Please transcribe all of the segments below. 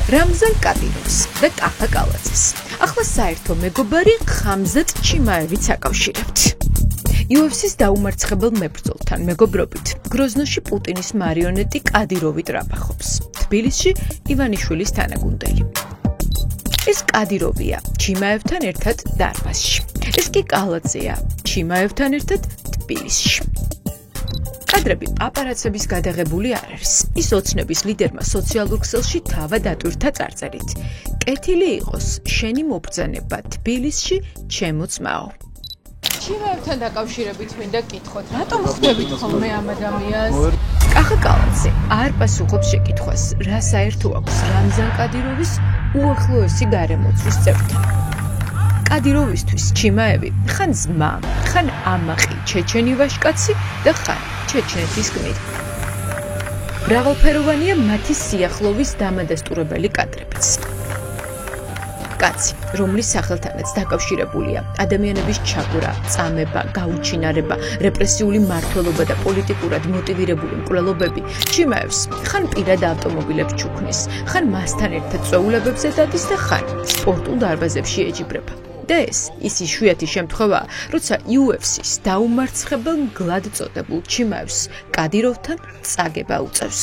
რამზან კადიროვს და კახა კალაძეს. ახლა საერთო მეგობარი ხამზატ ჩიმაევიც აკავშირებთ. UFC-ს დაუმარცხებელ მებრძოლთან მეგობრობით გროზნოში პუტინის მარიონეტი კადიროვი ტრაბახობს. თბილისში ივანიშვილის თანაგუნდელი. ეს კადიროვია ჩიმაევთან ერთად დარბაზში. ეს კი კალაძეა ჩიმაევთან ერთად თბილისში. კადრები აპარატების გადაღებული არ არის. ის ოცნების ლიდერმა სოციალურ ქსელში თავად ატვირთა წარწერით. კეთილი იყოს შენი მობრძანება თბილისში ჩემო ძმაო. ჩიმაევთან დაკავშირებით მინდა გკითხოთ, რატომ ხვდებით ხოლმე ამ ადამიანს? კახა კალაძე არ პასუხობს შეკითხვას, რა საერთო აქვს რამზან კადიროვის უახლოესი გარემოცვის წევრთან. კადიროვისთვის ჩიმაევი ხან ძმა, ხან ამაყი ჩეჩენი ვაჟკაცი და ხან ჩეჩნეთის გმირი. მრავალფეროვანია მათი სიახლოვის დამადასტურებელი კადრებიც. კაცი, რომლის სახელთანაც დაკავშირებულია ადამიანების ჩაგვრა, წამება, გაუჩინარება, რეპრესიული მმართველობა და პოლიტიკურად მოტივირებული მკვლელობები, ჩიმაევს ხან პირად ავტომობილებს ჩუქნის, ხან მასთან ერთად წვეულებებზე დადის და ხან სპორტულ დარბაზებში ეჯიბრება. და ეს ის იშვიათი შემთხვევაა, როცა UFC-ს დაუმარცხებელ მგლად წოდებულ ჩიმაევს კადიროვთან წაგება უწევს.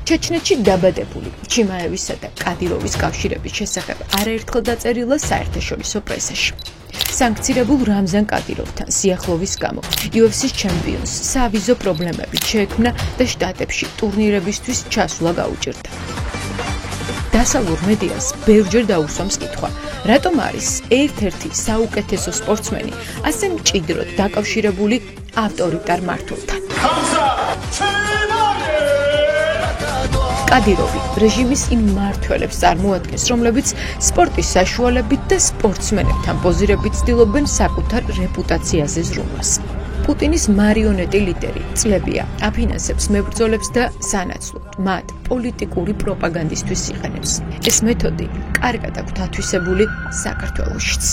ჩეჩნეთში დაბადებული ჩიმაევისა და კადიროვის კავშირების შესახებ არაერთხელ დაწერილა საერთაშორისო პრესაში. სანქცირებულ რამზან კადიროვთან სიახლოვის გამო UFC-ს ჩემპიონს სავიზო პრობლემები შეექმნა და შტატებში ტურნირებისთვის ჩასვლა გაუჭირდა. დასავლურ მედიას ბევრჯერ დაუსვამს კითხვა, რატომ არის ერთ-ერთი საუკეთესო სპორტსმენი ასე მჭიდროდ დაკავშირებული ავტორიტარ მმართველთან. კადიროვი რეჟიმის იმ მმართველებს წარმოადგენს, რომლებიც სპორტის საშუალებით და სპორტსმენებთან პოზირებით ცდილობენ საკუთარ რეპუტაციაზე ზრუნვას. პუტინის მარიონეტი ლიდერი წლებია აფინანსებს მებრძოლებს და სანაცვლოდ მათ პოლიტიკური პროპაგანდისთვის იყენებს. ეს მეთოდი კარგად აქვს ათვისებული საქართველოშიც.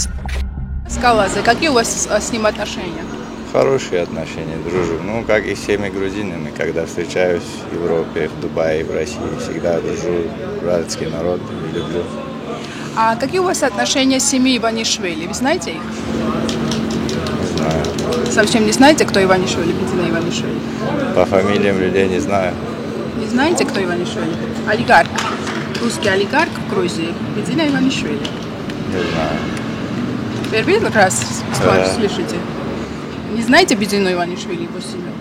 Скалазе, какие у вас с ним отношения? Хорошие отношения, дружу. Ну, как и с всеми грузинами, когда встречаюсь в Европе, в Дубае, в России, всегда дружу, братский народ, люблю. А какие у вас отношения с семьей Иванишвили? Вы знаете их? Не знаю. Совсем не знаете, кто Иванишвили, Бедина Иванишвили? По фамилиям людей не знаю. Не знаете, кто Иванишвили? Олигарх. Русский олигарх в Грузии, Бедина Иванишвили. Не знаю. Первый раз слышите? Не знаете Бедину Иванишвили, его семью?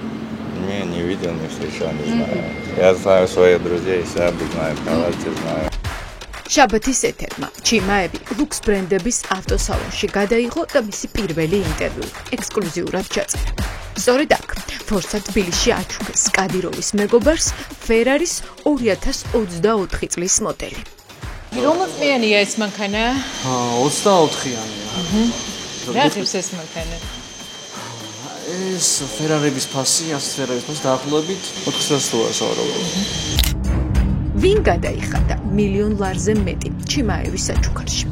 Не видел, не встречал, не знаю. Я знаю своих друзей, Сябу знаю, Калаძე знаю. შაბათის ეთერმა ჩიმაევი ლუქს ბრენდების ავტოსალონში გადაიღო და მისი პირველი ინტერვიუ ექსკლუზიურად ჩაწერა. სწორედ აქ ფორსა თბილისში აჩუქეს კადიროვის მეგობარს ფერარის 2024 წლის მოდელი. რომლწლიანია ეს მანქანა? 24-იანია. რა ღირს ეს მანქანა? ეს ფერარების ფასი, ფერარის ფასი დაახლოებით 400 საუბრობთ. ვინ გადაიხადა $1,000,000 ლარზე მეტი ჩიმაევის საჩუქარში?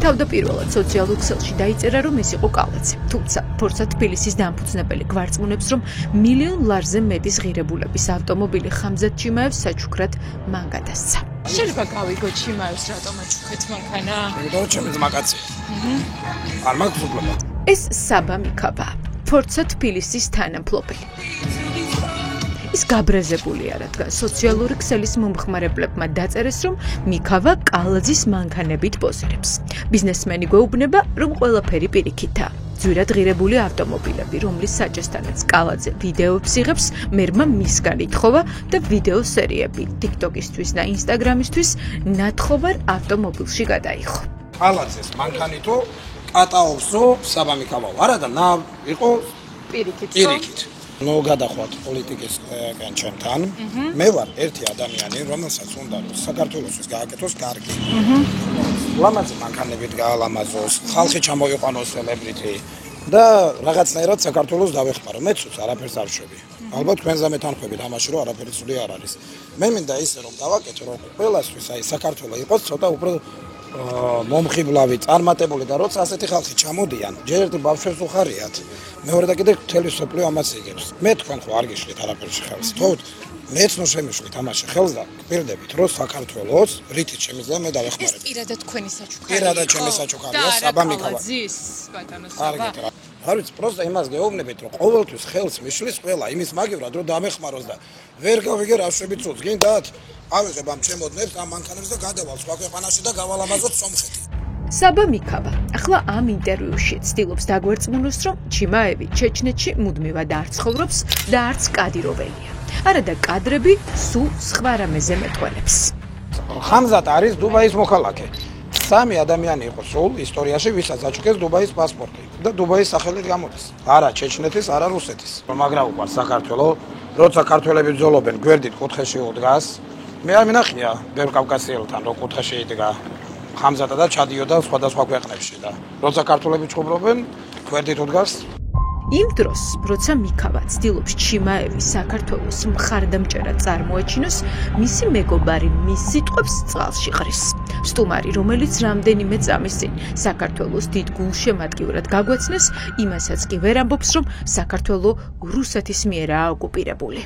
თავდაპირველად სოციალურ ქსელში დაიწერა, რომ ეს იყო კალაძე. თუმცა ფორსა თბილისის დამფუძნებელი გვარწმუნებს, რომ $1,000,000 ლარზე მეტის ღირებულების ავტომობილი ხამზატ ჩიმაევს საჩუქრად მან გადასცა. შეიძლება გავიგო ჩიმაევს რატომ აჩუქეთ მანქანა? იმიტომ ჩემი ძმაკაცი. არ მაქვს უფლება. ეს საბა მიქაბა, ფორსა თბილისის თანამფლობელი. ის გაბრაზებულია, რადგან სოციალური ქსელის მომხმარებლებმა დაწერეს, რომ მიქავა კალაძის მანქანებით პოზირებს. ბიზნესმენი გვეუბნება, რომ ყველაფერი პირიქითაა. ძვირად ღირებული ავტომობილები, რომლის საჭესთანაც კალაძე ვიდეოებს იღებს, მერმა მისგან ითხოვა და ვიდეო სერიები TikTok-ისთვის და Instagram-ისთვის ნათხოვარ ავტომობილში გადაიხო. კალაძეს მანქანითო კატაოსო საბა მიქავა. არა და იყო პირიქით. ნუ გადახვათ პოლიტიკის ჩემთან. მე ვარ ერთი ადამიანი, რომელსაც უნდა საქართველოსთვის გააკეთოს კარგი. ლამაზი მანქანებით გაალამაზოს, ხალხი ჩამოიყვანოს სელებრიტი და რაღაცნაირად საქართველოს დავეხმარო. მეც არაფერს არ შვები. ალბათ თქვენზე მეთანხმებით ამაში, რომ არაფერი ცუდი არ არის. მე მინდა ისე რომ დავაკეთო, რომ ყველასთვის აი საქართველოს იყოს ცოტა უფრო მომხიბლავი, წარმატებული და როცა ასეთი ხალხი ჩამოდიან, ჯერ ერთი ბავშვებს უხარიათ. მეორე და კიდე მთელი სოფლიო ამას იგებს. მე თქვენ ხო არ გიშლით არაფერში ხელს. თქო, მეც ნუ შემიშვით ამაში ხელს და გპირდებით, რომ საქართველოს რითიც შემიძლია მე დავეხმარებ. ეს პირადად თქვენი საჩუქარი. პირადად ჩემი საჩუქარია საბა მიქავა. ზის, ბატონო საბა. არ ვიცი, პროსტა იმას გეუბნებით, რომ ყოველთვის ხელს მიშლის ყველა იმის მაგივრად, რომ დამეხმაროს და ვერ გავიგე რა შვებით წუთს. გინდათ? ავიღებ ამ ჩემოდნებს, ამ მანქანებს და გადავალ სხვა ქვეყანაში და გავალამაზოთ სომხეთი. საბა მიქავა ახლა ამ ინტერვიუში ცდილობს დაგვერწმუნოს, რომ ჩიმაევი ჩეჩნეთში მუდმივად არ ცხოვრობს და არც კადიროველია. არა და კადრები სულ სხვა რამეზე მეტყველებს. ხამზატ არის დუბაის მოქალაქე. 3 ადამიანი იყო სულ ისტორიაში, ვისაც აჩუქეს დუბაის პასპორტი და დუბაის სახელით გამოდის. არა ჩეჩნეთის, არა რუსეთის. მაგრამ უყვარს საქართველო, როცა ქართველები ბრძოლობენ, გვერდით კუთხეში უდგას. მე არ მინახია ბევრ კავკასიელთან რო კუთხეში იდგა. ხამზატა და ჩადიოდა სხვადასხვა ქვეყნებში და როცა ქართველები ჩხუბობენ, გვერდით უდგას. იმ დროს, როცა მიქავა ცდილობს ჩიმაევის საქართველოს მხარდამჭერად წარმოაჩინოს, მისი მეგობარი მის სიტყვებს წყალში ყრის. სტუმარი, რომელიც რამდენიმე წამის წინ საქართველოს დიდ გულშემატკივრად გაგვაცნეს, იმასაც კი ვერ ამბობს, რომ საქართველო რუსეთის მიერაა ოკუპირებული.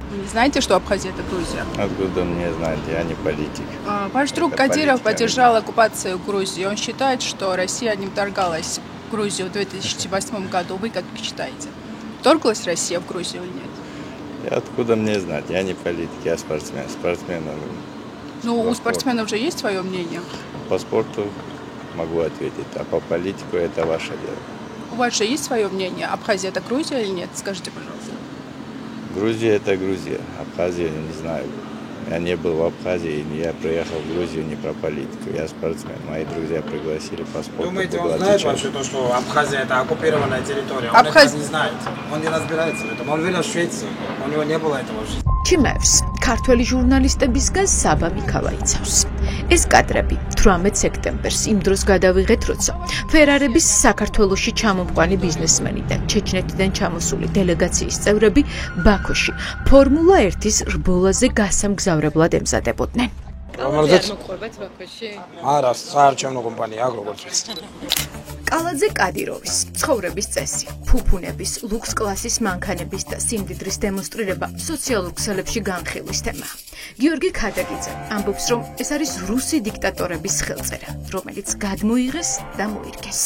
Не знаете, что Абхазия это Грузия? Откуда мне знать, я не политик. Ваш друг Кадиров поддержал оккупацию Грузии. Он считает, что Россия не вторгалась в Грузию в 2008 году. Вы как считаете? Вторглась Россия в Грузию или нет? Откуда мне знать, я не политик, я спортсмен. Спортсменов. Ну, у спортсменов же есть свое мнение. По спорту могу ответить, а по политику это ваше дело. У вас же есть свое мнение? Абхазия это Грузия или нет? Скажите, пожалуйста. Грузия это Грузия, Абхазия я не знаю. Я не был в Абхазии, я приехал в Грузию не про политику, я спортсмен. Мои друзья пригласили по спорту. Думаете, он знает вообще то, что Абхазия это оккупированная территория? Он это не знает. Он не разбирается в этом. Он вырос в Швеции. У него не было этого в жизни. ჩიმაევს ქართველი ჟურნალისტებისგან საბა მიქავა იცავს. ეს კადრები 18 სექტემბერს იმ დროს გადავიღეთ, როცა ფერარების საქართველოში ჩამომყვანი ბიზნესმენი და ჩეჩნეთიდან ჩამოსული დელეგაციის წევრები ბაქოში ფორმულა 1-ის რბოლაზე გასამგზავრებლად ემზადებოდნენ. რომელზეც მოყვებათ ბაქოში? არა, საარჩევნო კომპანია აქ როგორც ვიცი. კალაძე კადიროვის ცხოვრების წესი, ფუფუნების, ლუქს კლასის მანქანების და სიმდიდრის დემონსტრირება სოციალურ ქსელებში განხილვის თემაა. გიორგი ქადაგიძე ამბობს, რომ ეს არის რუსი დიქტატორების ხელწერა, რომელიც გადმოიღეს და მოირგეს.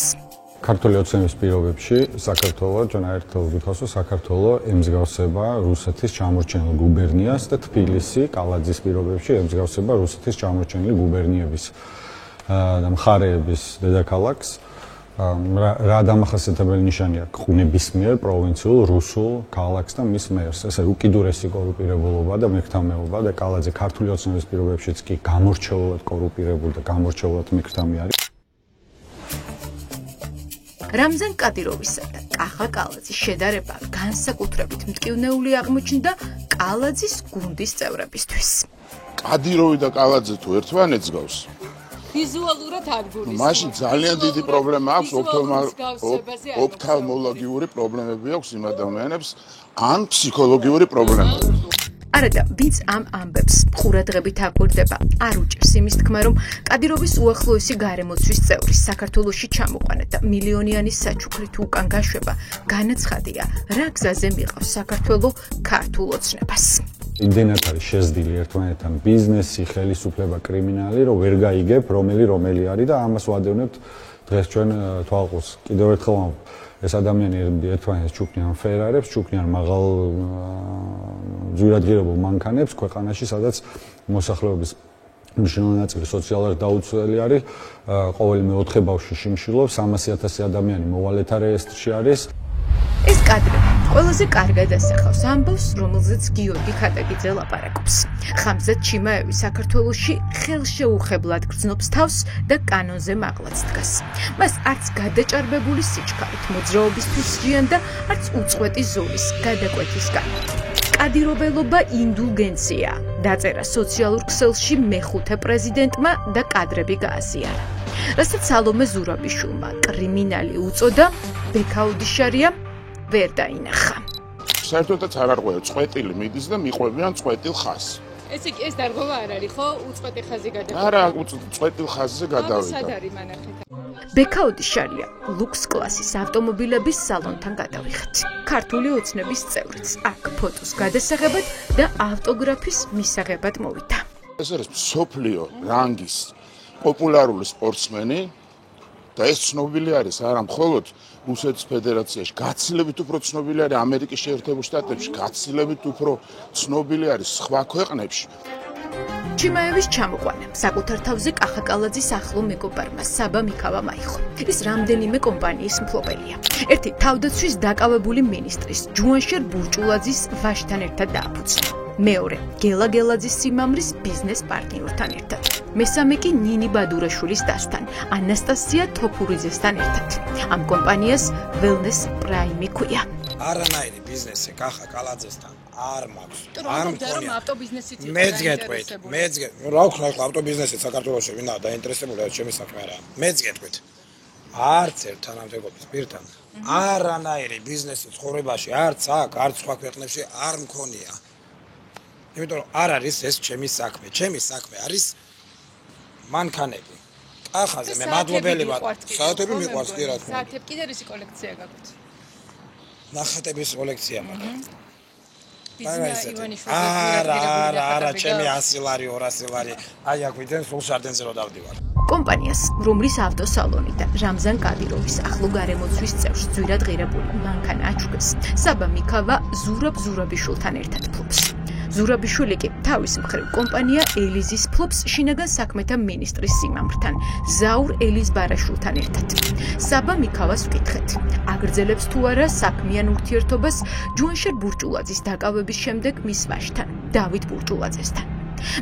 ქართული ოცნების პირობებში საქართველო, ჩვენ აერთო ვითხოვს, რომ საქართველო ემსგავსება რუსეთის ჩამორჩენილ გუბერნიას და თბილისი კალაძის პირობებში ემსგავსება რუსეთის ჩამორჩენილი გუბერნიების და მხარეების დედაქალაქს. რა დამახასიათებელი ნიშანი აქვს ყუნებისმიერ პროვინციულ რუსულ ქალაქს და მის მერს. ესე უკიდურესი კორუმპირებულობა და მეკრთამეობა და კალაძე ქართული ოცნების პირობებშიც კი გამორჩეულად კორუმპირებული და გამორჩეულად მეკრთამე არის. რამზან კადიროვისა და კახა კალაძის შედარება განსაკუთრებით მტკივნეული აღმოჩნდა კალაძის გუნდის წევრებისთვის. კადიროვი და კალაძე თუ ერთმანეთს გავს, ვიზუალურად აღგურის. მაშინ ძალიან დიდი პრობლემა აქვს, ოფთალმოლოგიური პრობლემები აქვს იმ ადამიანებს, ან ფსიქოლოგიური პრობლემები. არადა, ვინც ამ ამბებს ყურადღებით აკვირდება, არ უჭირს იმის თქმა, რომ კადიროვის უახლოესი გარემოცვის წევრის საქართველოში ჩამოყვანა და მილიონიანი საჩუქრით უკან გაშვება განაცხადია, რა გზაზე მიყავს საქართველო ქართულ ოცნებას. იმდენად არის შეზდილი ერთმანეთთან ბიზნესი, ხელისუფლება, კრიმინალი, რომ ვერ გაიგებ რომელი არის და ამას ვადევნებთ დღეს ჩვენ თვალყურს. კიდევ ერთხელ ეს ადამიანები ერთმანეთს ჩუქნიან ფერარებს, ჩუქნიან მაღალ ძვირადღირებულ მანქანებს ქვეყანაში, სადაც მოსახლეობის მნიშვნელოვანი ნაწილი სოციალურად დაუცველი არის. ყოველი მეოთხე ბავშვი შიმშილობს, 300,000 ადამიანი მოვალეთა რეესტრში არის. ეს კადრები ყველაზე კარგად ასახავს ამბავს, რომელზეც გიორგი ქადაგიძე ლაპარაკობს. ხამზატ ჩიმაევი საქართველოში ხელშეუხებლად გრძნობს თავს და კანონზე მაღლაც დგას. მას არც გადაჭარბებული სიჩქარით მოძრაობისთვის ზიან და არც უწყვეტი ზოლის გადაკვეთის განა. კადირობელობა ინდულგენცია, დაწერა სოციალურ ქსელში მეხუთე პრეზიდენტმა და კადრები გააზიარა. რასაც სალომე ზურაბიშვილმა კრიმინალი უწოდა, ბექაუდიშარია ვერ დაინახა. საერთოდაც არ არღვია წვეტილი მიდის და მიყვებიან წვეტილ ხას. ეს იგი ეს დარგოვა არ არის, ხო? უწყვეტი ხაზი გადაგა. არა, უწყვეტი ხაზზე გადავიდა. სად არის მანახეთ? ბექაოდიშარია ლუქს კლასის ავტომობილების სალონთან გადავიხეთ. ქართული ოცნების წევრიც აქ ფოტოს გადასაღებად და ავტოგრაფის მისაღებად მოვიდა. ეს არის მსოფლიო რანგის პოპულარული სპორტსმენი და ეს ცნობილი არის არა მხოლოდ რუსეთის ფედერაციაში, გაცილებით უფრო ცნობილი არის ამერიკის შეერთებულ შტატებში, გაცილებით უფრო ცნობილი არის სხვა ქვეყნებში. ჩიმაევის ჩამოყვანა საკუთარ თავზე კახაკალაძის ახლო მეგობარმა საბა მიქავამ აიღო. ის რამდენიმე კომპანიის მფლობელია. ერთი თავდაცვის დაკავებული მინისტრის ჯუანშერ ბურჭულაძის ვაჟთან ერთად დააფუძნა. მეორე გელა გელაძის სიმამრის ბიზნეს პარტნიორთან ერთად. მესამე კი ნინი ბადურაშვილის დასთან, ანასტასია თოფურიძესთან ერთად. ამ კომპანიას Wellness Prime ქვია. არანაირი ბიზნესი კახა კალაძესთან არ მაქვს. არ მქონია ავტობიზნესით. მეც გეტყვით. რა ვქნა ახლა ავტობიზნესით საქართველოში ვინა დაინტერესებული არის ჩემი საქმე არა. მეც გეტყვით. არც ერთ თანამდებობის პირთან არანაირი ბიზნესი ცხოვრებაში არც აქ, არც სხვა ქვეყნებში არ მქონია. იმიტომ რომ არ არის ეს ჩემი საქმე. ჩემი საქმე არის მანქანები. კახაზე მე მადლობელი ვარ. საათები მიყვარს კი რა თქმა უნდა. საათები კიდე რისი კოლექცია გაქვთ? ნახატების კოლექცია მაქვს. არა, არა, ჩემი 100 ლარი, 200 ლარი. აი აქ ვიდნენ სულ შარდენზე რო დავდივარ. კომპანიას, რომლის ავტოსალონი და რამზან კადიროვის ახლო გარემოცვის წევრს ძვირად ღირებული მანქანა აჩუქეს, საბა მიქავა ზურაბ ზურაბიშვილთან ერთად ფლობს. ზურაბიშვილი კი თავის მხრივ კომპანია ელიზის ფლობს შინაგან საქმეთა მინისტრის სიმამრთან, ზაურ ელიზბარაშვილთან ერთად. საბა მიქავას ვკითხეთ, აგრძელებს თუ არა საქმიან ურთიერთობას ჯუანშერ ბურჭულაძის დაკავების შემდეგ მის ვაჟთან, დავით ბურჭულაძესთან.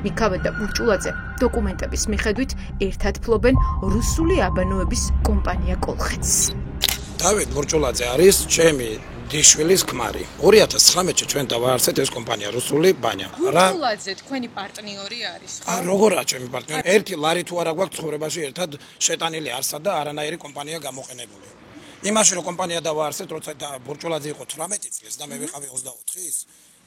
მიქავა და ბურჭულაძე დოკუმენტების მიხედვით ერთად ფლობენ რუსული აბანოების კომპანია კოლხეთს. დავით ბურჭულაძე არის ჩემი დიშვილის ქმარი. 2019-ში ჩვენ დავაარსეთ ეს კომპანია რუსული ბანია. ბურჭულაძე თქვენი პარტნიორი არის, ხო? როგორია ჩემი პარტნიორი? ერთი ლარი თუ არა გვაქვს ცხოვრებაში ერთად შეტანილი არსა და არანაირი კომპანია გამოყენებული. იმაში რომ კომპანია დავაარსეთ, როცა ბურჭულაძე იყო 18 წლის და მე ვიყავი 24-ის.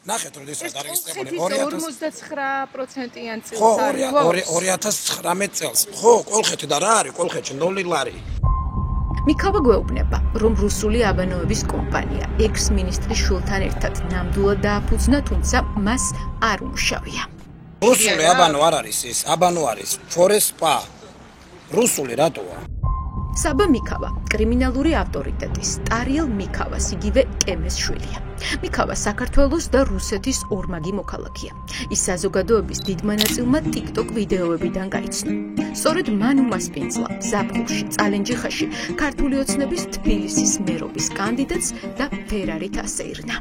ნახეთ, როდესაც დარეგისტრირებული 49%-იან წელს არის. ხო, 2019 წელს. ხო, კოლხეთი და რა არის? კოლხეთში 0 ლარი. მიქავა გვეუბნება, რომ რუსული აბანოების კომპანია ექს-მინისტრის შვილთან ერთად ნამდვილად დააფუძნა, თუმცა მას არ უმშავია. რუსული აბანო არ არის ის, აბანო არის ფორესპა. რუსული რატოა? საბა მიქავა კრიმინალური ავტორიტეტის ტარიელ მიქავას იგივე კემეს შვილია. მიქავა საქართველოს და რუსეთის ორმაგი მოქალაქეა. ის საზოგადოების დიდმა ნაწილმა TikTok ვიდეოებიდან გაიცნო. სწორედ მან უმასპინძლა ზაფხულში, წალენჯიხაში ქართული ოცნების თბილისის მერობის კანდიდატს და ფერარით ასეირნა.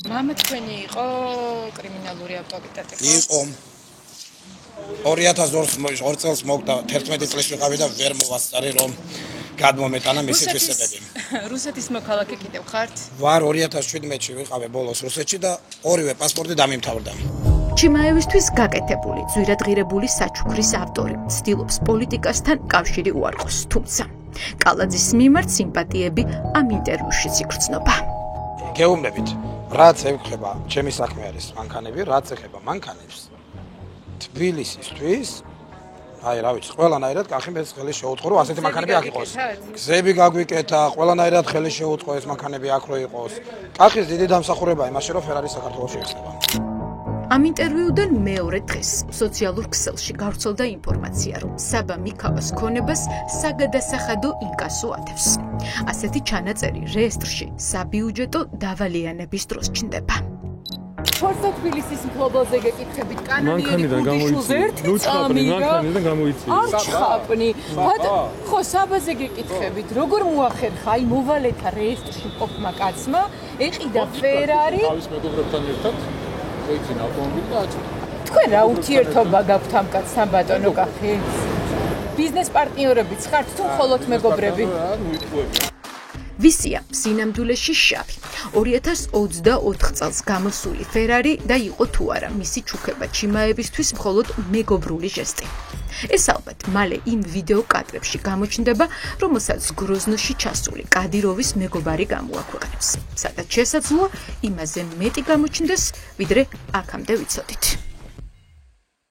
მამა თქვენი იყო კრიმინალური ავტორიტეტი, ხო? იყო 2002 წელს მოგდა 11 წლის ვიყავი და ვერ მოვასწარი რომ გადმომეტანა მისი თვისებები. რუსეთის მოქალაქე კიდევ ხართ? ვარ 2017-ში ვიყავი ბოლოს რუსეთში და ორივე პასპორტი დამიმთავრდა. ჩიმაევისთვის გაკეთებული, ძვირად ღირებული საჩუქრის ავტორი ცდილობს პოლიტიკასთან კავშირი უარყოს, თუმცა კალაძის მიმართ სიმპათიები ამ ინტერვიუშიც იგრძნობა. გეუბნებით, რაც ეხება ჩემი საქმე არის მანქანები, რაც ეხება მანქანებს თბილისისთვის, აი რა ვიცი, ყველანაირად კახი მეც ხელი შეუწყო, რომ ასეთი მანქანები აქ იყოს. გზები გაგვიკეთა, ყველანაირად ხელი შეუწყო ეს მანქანები აქ რო იყოს. კახის დიდი დამსახურებაა იმაში, რომ ფერარი საქართველოში ეხება. ამ ინტერვიუდან მეორე დღეს სოციალურ ქსელში გავრცელდა ინფორმაცია, რომ საბა მიქავას ქონებას საგადასახადო ინკასო ათევს. ასეთი ჩანაწერი რეესტრში საბიუჯეტო დავალიანების დროს ჩნდება. ფორსა თბილისის მფლობელზე გეკითხებით, კანონიერი გუდიშულზე ერთი წამი მანქანიდან გამოიწვია. არ ჩხაპნი. ხო, საბაზე გეკითხებით, როგორ მოახერხა აი მოვალეთა რეესტრში ყოფმა კაცმა, ეყიდა ფერარი თავის მეგობრებთან ერთად ექინა ავტომობილი და აჭირა. თქვენ რა ურთიერთობა გაქვთ ამ კაცთან, ბატონო კახი? ბიზნეს პარტნიორებიც ხართ თუ მხოლოდ მეგობრები? ვისია სინამდვილეში შავი. 2024 წელს გამოსული ფერარი და იყო თუ არა მისი ჩუქება ჩიმაევისთვის მხოლოდ მეგობრული ჟესტი. ეს ალბათ მალე იმ ვიდეო კადრებში გამოჩნდება, რომელსაც გროზნოში ჩასული კადიროვის მეგობარი გამოაქვეყნებს. სადაც შესაძლოა იმაზე მეტი გამოჩნდეს, ვიდრე აქამდე ვიცოდით.